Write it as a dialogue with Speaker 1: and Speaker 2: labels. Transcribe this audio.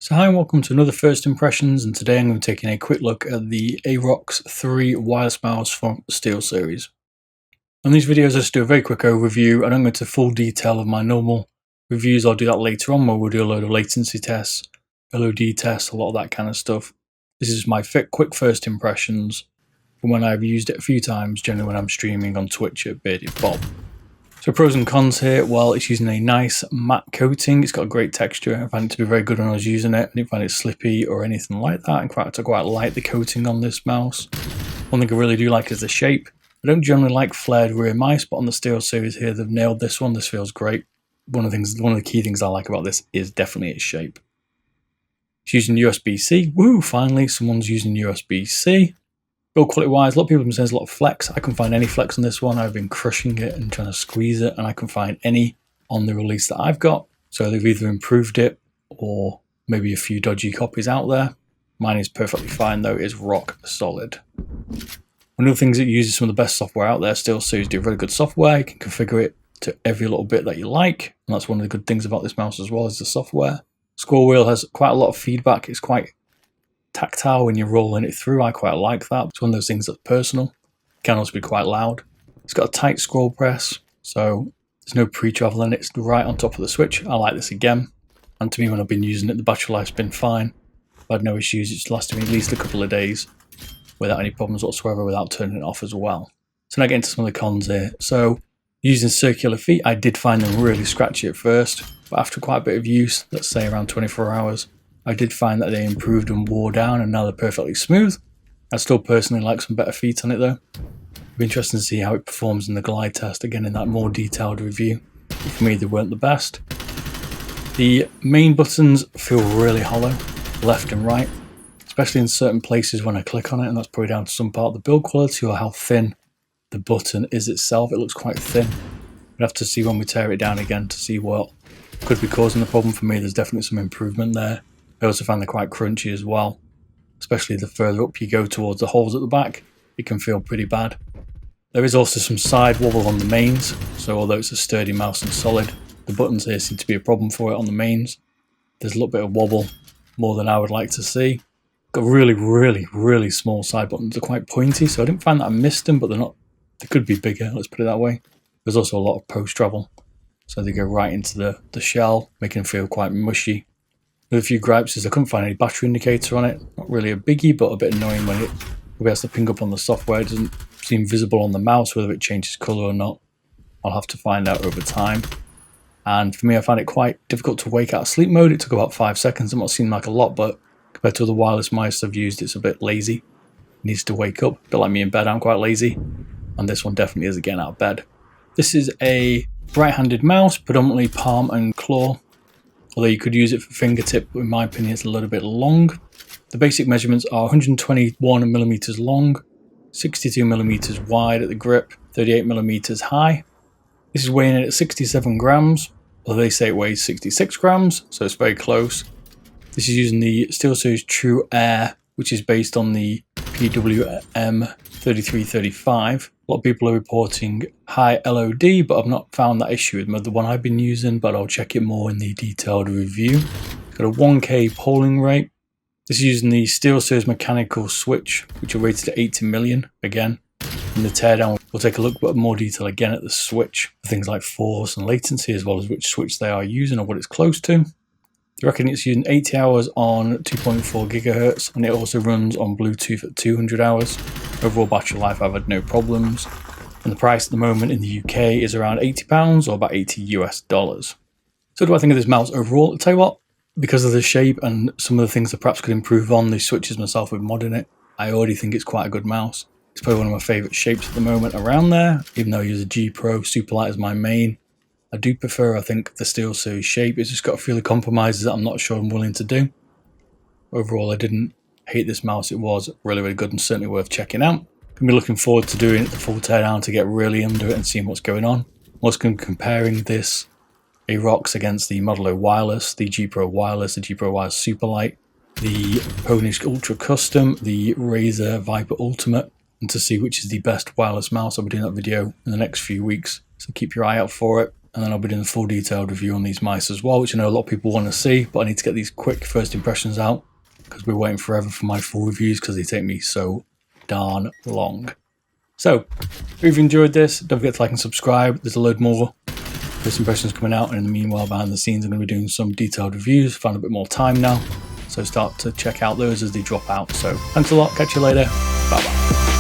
Speaker 1: So hi and welcome to another First Impressions, and today I'm going to be taking a quick look at the Aerox 3 wireless mouse from the Steel series. On these videos I just do a very quick overview. I don't go into full detail of my normal reviews. I'll do that later on where we'll do a load of latency tests, LOD tests, a lot of that kind of stuff. This is my quick First Impressions from when I've used it a few times, generally when I'm streaming on Twitch at Bearded Bob. So pros and cons here, well, it's using a nice matte coating. It's got a great texture. I find it to be very good when I was using it. I didn't find it slippy or anything like that. In fact, I quite like the coating on this mouse. One thing I really do like is the shape. I don't generally like flared rear mice, but on the Steel series here, they've nailed this one. This feels great. One of the key things I like about this is definitely its shape. It's using USB-C. Woo! Finally, someone's using USB-C. Build quality wise, a lot of people have been saying there's a lot of flex. I can find any flex on this one. I've been crushing it and trying to squeeze it, and I can find any on the release that I've got. So they've either improved it or maybe a few dodgy copies out there. Mine is perfectly fine though, it is rock solid. One of the things that uses some of the best software out there, Steel series do really good software. You can configure it to every little bit that you like, and that's one of the good things about this mouse as well, is the software. Scroll wheel has quite a lot of feedback. It's quite tactile when you're rolling it through. I quite like that. It's one of those things that's personal. It can also be quite loud. It's got a tight scroll press, so there's no pre-travel in it. It's right on top of the switch. I like this again. And to me, when I've been using it, the battery life's been fine. I've had no issues. It's lasted me at least a couple of days without any problems whatsoever, without turning it off as well. So now getting to some of the cons here. So using circular feet, I did find them really scratchy at first, but after quite a bit of use, let's say around 24 hours, I did find that they improved and wore down, and now they're perfectly smooth. I still personally like some better feet on it though. It'll be interesting to see how it performs in the glide test, again in that more detailed review. For me, they weren't the best. The main buttons feel really hollow, left and right, especially in certain places when I click on it, and that's probably down to some part of the build quality or how thin the button is itself. It looks quite thin. We'd have to see when we tear it down again to see what could be causing the problem. For me, there's definitely some improvement there. I also find they're quite crunchy as well, especially the further up you go towards the holes at the back, it can feel pretty bad. There is also some side wobble on the mains, so although it's a sturdy mouse and solid, the buttons here seem to be a problem for it on the mains. There's a little bit of wobble, more than I would like to see. Got really small side buttons. They're quite pointy, so I didn't find that I missed them, but they're not. They could be bigger, let's put it that way. There's also a lot of post travel, so they go right into the shell, making them feel quite mushy. With a few gripes is I couldn't find any battery indicator on it. Not really a biggie, but a bit annoying when it has to ping up on the software. It doesn't seem visible on the mouse, whether it changes colour or not. I'll have to find out over time. And for me, I found it quite difficult to wake out of sleep mode. It took about 5 seconds. It might seem like a lot, but compared to other wireless mice I've used, it's a bit lazy. It needs to wake up. A bit like me in bed, I'm quite lazy. And this one definitely is getting out of bed. This is a right-handed mouse, predominantly palm and claw. Although you could use it for fingertip, but in my opinion it's a little bit long. The basic measurements are 121mm long, 62mm wide at the grip, 38mm high. This is weighing in at 67 grams, although they say it weighs 66 grams, so it's very close. This is using the Steel series True Air, which is based on the PWM 3335. A lot of people are reporting high LOD, but I've not found that issue with the one I've been using, but I'll check it more in the detailed review. It's got a 1K polling rate. This is using the Steel series mechanical switch, which are rated at 80 million. Again, in the teardown, we'll take a look at more detail again at the switch, for things like force and latency, as well as which switch they are using or what it's close to. I reckon it's using 80 hours on 2.4 gigahertz, and it also runs on Bluetooth at 200 hours. Overall battery life, I've had no problems. And the price at the moment in the UK is around £80 or about $80 US. So what do I think of this mouse overall? I'll tell you what, because of the shape and some of the things that perhaps could improve on the switches myself with modding it, I already think it's quite a good mouse. It's probably one of my favourite shapes at the moment around there, even though I use a G Pro Superlight as my main. I do prefer, I think, the Steel series shape. It's just got a few compromises that I'm not sure I'm willing to do. Overall, I didn't hate this mouse. It was really good and certainly worth checking out. I'm going to be looking forward to doing it the full teardown to get really under it and seeing what's going on. I'm also going to be comparing this Aerox against the Model O Wireless, the G Pro Wireless, the G Pro Wireless Superlight, the Ponish Ultra Custom, the Razer Viper Ultimate, and to see which is the best wireless mouse. I'll be doing that video in the next few weeks, so keep your eye out for it. and then I'll be doing a full detailed review on these mice as well, which I know a lot of people want to see, but I need to get these quick first impressions out because we're waiting forever for my full reviews because they take me so darn long. So, if you've enjoyed this, don't forget to like and subscribe. There's a load more first impressions coming out, and in the meanwhile, behind the scenes, I'm going to be doing some detailed reviews. Found a bit more time now, so start to check out those as they drop out. So, thanks a lot. Catch you later. Bye bye.